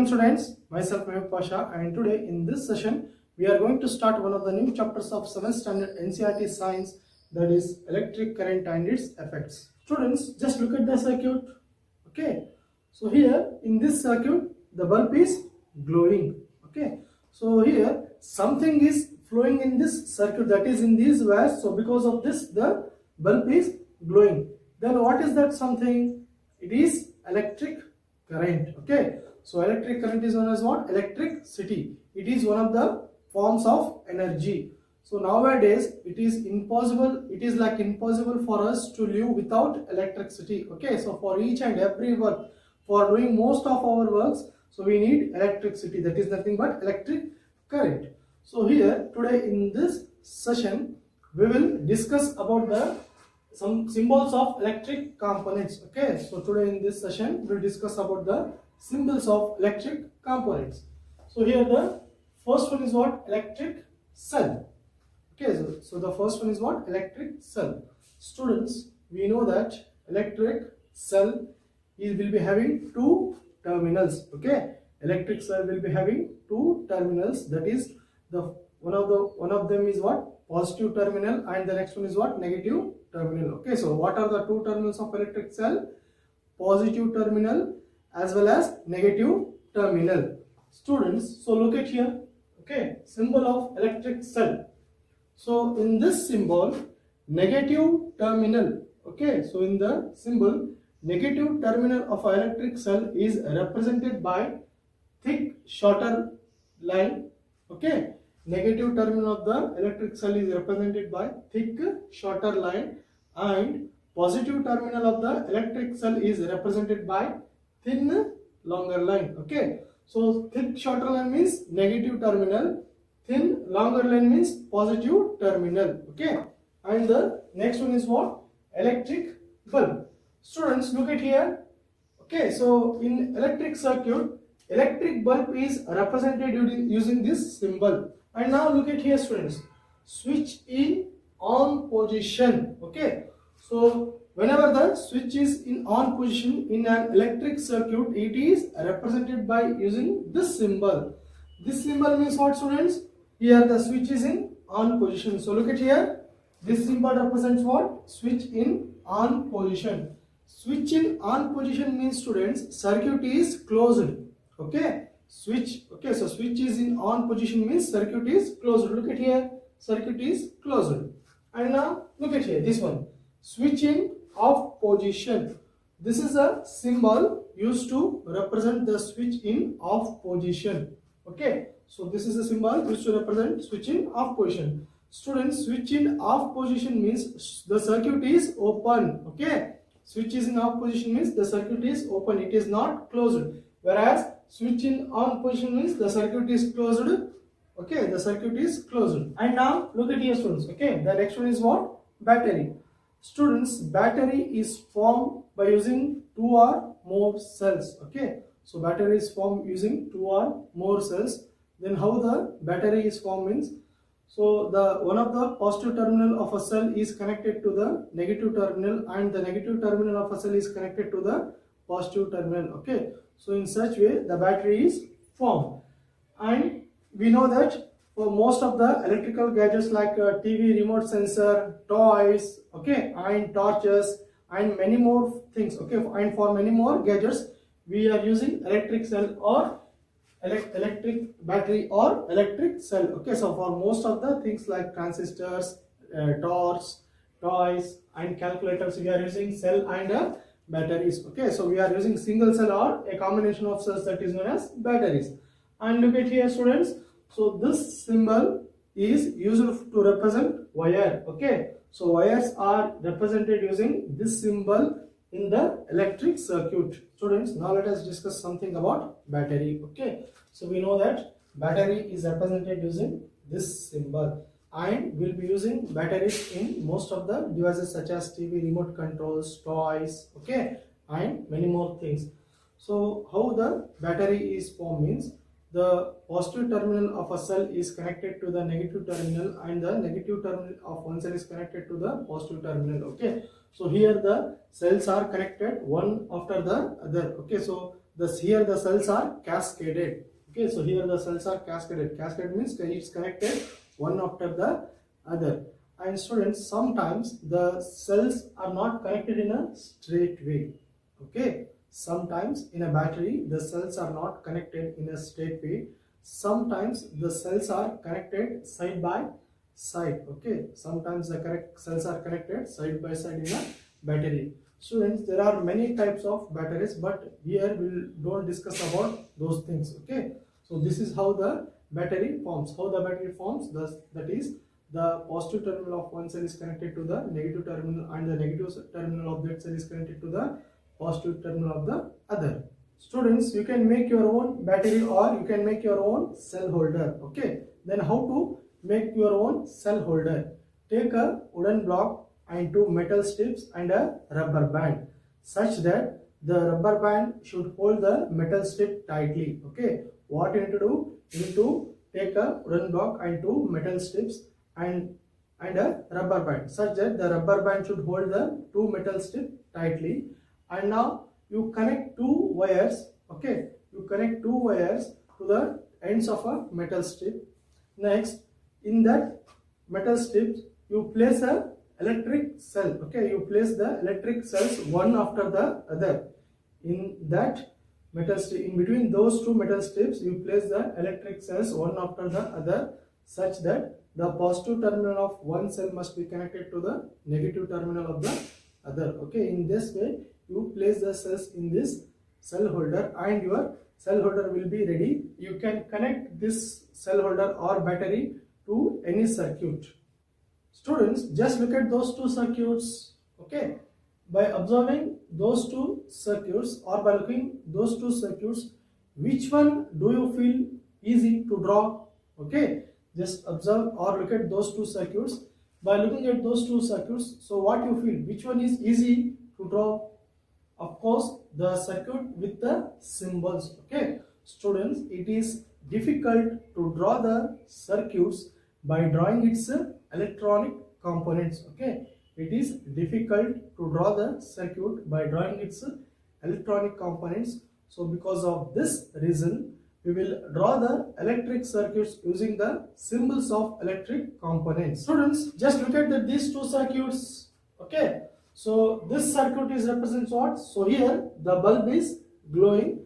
Welcome students, myself Mehak Pasha, and today in this session we are going to start one of the new chapters of 7th standard NCERT science, that is electric current and its effects. Students, just look at the circuit. Okay, so here in this circuit the bulb is glowing. Okay, so here something is flowing in this circuit, that is in these wires. So because of this the bulb is glowing. Then what is that something? It is electric current. Okay, so electric current is known as what? Electricity. It is one of the forms of energy. So nowadays it is impossible, it is like impossible for us to live without electricity. Okay, so for each and every work, for doing most of our works, so we need electricity, that is nothing but electric current. So here today in this session we will discuss about some symbols of electric components. Okay, so today in this session we'll discuss about the symbols of electric components. So here the first one is what? Electric cell. Okay, so the first one is what? Electric cell. Students, we know that electric cell will be having two terminals. Okay, electric cell will be having two terminals, that is the one of them is what? Positive terminal, and the next one is what? Negative terminal. Okay, so what are the two terminals of electric cell? Positive terminal as well as negative terminal. Students, so look at here. Okay, symbol of electric cell. So in this symbol, negative terminal. Okay, so in the symbol, negative terminal of electric cell is represented by thick shorter line. Okay, negative terminal of the electric cell is represented by thick shorter line, and positive terminal of the electric cell is represented by thin longer line. Okay, so thick shorter line means negative terminal, thin longer line means positive terminal. Okay, and the next one is what? Electric bulb. Students, look at here. Okay, so in electric circuit, electric bulb is represented using this symbol. And now look at here, students. Switch in on position. Okay, so whenever the switch is in on position in an electric circuit, it is represented by using this symbol. This symbol means what, students? Here the switch is in on position. So look at here. This symbol represents what? Switch in on position. Switch in on position means, students, circuit is closed. Okay, switch. Okay, so switch is in on position means circuit is closed. Look at here, circuit is closed. And now look at here, this one, switch in off position. This is a symbol used to represent the switch in off position. Okay, so this is a symbol used to represent switch in off position. Students, switch in off position means the circuit is open. Okay, switch is in off position means the circuit is open, it is not closed. Whereas switch in on position means the circuit is closed. Okay, the circuit is closed. And now look at here, students. Okay, the next one is what? Battery. Students, battery is formed by using two or more cells. Okay, so battery is formed using two or more cells. Then how the battery is formed means, so the one of the positive terminal of a cell is connected to the negative terminal, and the negative terminal of a cell is connected to the positive terminal. Okay, so in such way the battery is formed. And we know that for most of the electrical gadgets like TV, remote sensor, toys, okay, and torches, and many more things. Okay, and for many more gadgets we are using electric cell or electric battery or electric cell. Okay, so for most of the things like transistors, torch, toys, and calculators, we are using cell and batteries. Okay, so we are using single cell or a combination of cells, that is known as batteries. And look at here, students. So this symbol is used to represent wire. Okay, so wires are represented using this symbol in the electric circuit. Students, now let us discuss something about battery. Okay, so we know that battery is represented using this symbol, and we'll be using batteries in most of the devices such as TV, remote controls, toys, okay, and many more things. So how the battery is formed means, the positive terminal of a cell is connected to the negative terminal, and the negative terminal of one cell is connected to the positive terminal. Okay, so here the cells are connected one after the other. Okay, so Thus here the cells are cascaded. Okay, so here the cells are cascaded. Cascade means it's connected one after the other. And students, sometimes the cells are not connected in a straight way. Okay, sometimes in a battery the cells are not connected in a straight way. Sometimes the cells are connected side by side. Okay, sometimes the cells are connected side by side in a battery. Students, there are many types of batteries, but here we don't discuss about those things. Okay, so this is how the battery forms. How the battery forms, that is, the positive terminal of one cell is connected to the negative terminal, and the negative terminal of that cell is connected to the positive terminal of the other. Students, you can make your own battery or you can make your own cell holder. Okay, then how to make your own cell holder? Take a wooden block and two metal strips and a rubber band, such that the rubber band should hold the metal strip tightly. Okay, what you need to do? You need to take a wooden block and two metal strips and a rubber band, such that the rubber band should hold the two metal strips tightly. And now you connect two wires. Okay, you connect two wires to the ends of a metal strip. Next, in that metal strip you place a electric cell. Okay, you place the electric cells one after the other. In that metal strip, in between those two metal strips, you place the electric cells one after the other, such that the positive terminal of one cell must be connected to the negative terminal of the other. Okay, in this way you place the cells in this cell holder and your cell holder will be ready. You can connect this cell holder or battery to any circuit. Students, just look at those two circuits. Okay, by observing those two circuits or by looking those two circuits, which one do you feel easy to draw? Okay, just observe or look at those two circuits. By looking at those two circuits, so what you feel, which one is easy to draw? Of course, the circuit with the symbols. Okay, students, it is difficult to draw the circuits by drawing its electronic components. Okay, it is difficult to draw the circuit by drawing its electronic components. So because of this reason, we will draw the electric circuits using the symbols of electric components. Students, just look at these two circuits. Okay, so this circuit is represents what? So here the bulb is glowing,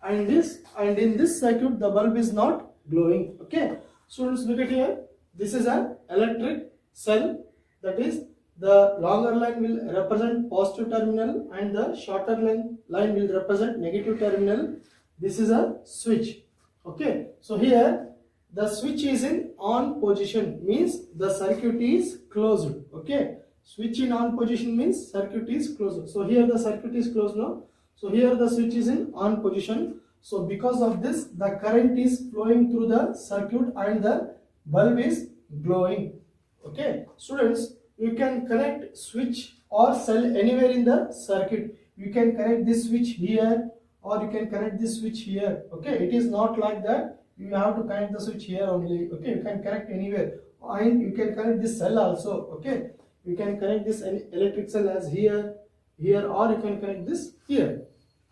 and in this circuit the bulb is not glowing. Okay, students, look at here. This is an electric cell, that is, the longer line will represent positive terminal and the shorter line will represent negative terminal. This is a switch. Okay, so here the switch is in on position, means the circuit is closed. Okay, switch in on position means circuit is closed. So here the circuit is closed now. So here the switch is in on position. So because of this, the current is flowing through the circuit and the bulb is glowing. Okay, students, you can connect switch or cell anywhere in the circuit. You can connect this switch here or you can connect this switch here. Okay, it is not like that you have to connect the switch here only. Okay, you can connect anywhere, and you can connect this cell also. Okay, you can connect this electric cell as here, or you can connect this here.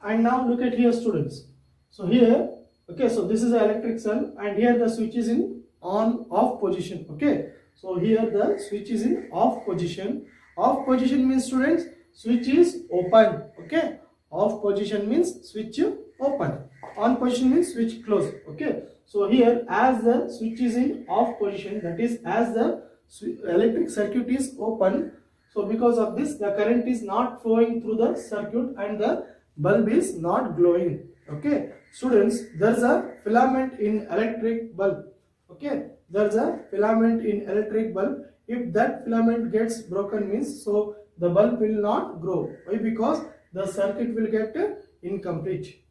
And now look at here, students. So here, okay, so this is an electric cell and here the switch is in on off position. Okay, so here the switch is in off position. Off position means, students, switch is open. Okay, off position means switch open. On position means switch closed. Okay, so here as the switch is in off position, that is, as the electric circuit is open, so because of this the current is not flowing through the circuit and the bulb is not glowing. Okay, students, there is a filament in electric bulb. Okay, there is a filament in electric bulb. If that filament gets broken means, so the bulb will not grow. Why? Because the circuit will get incomplete.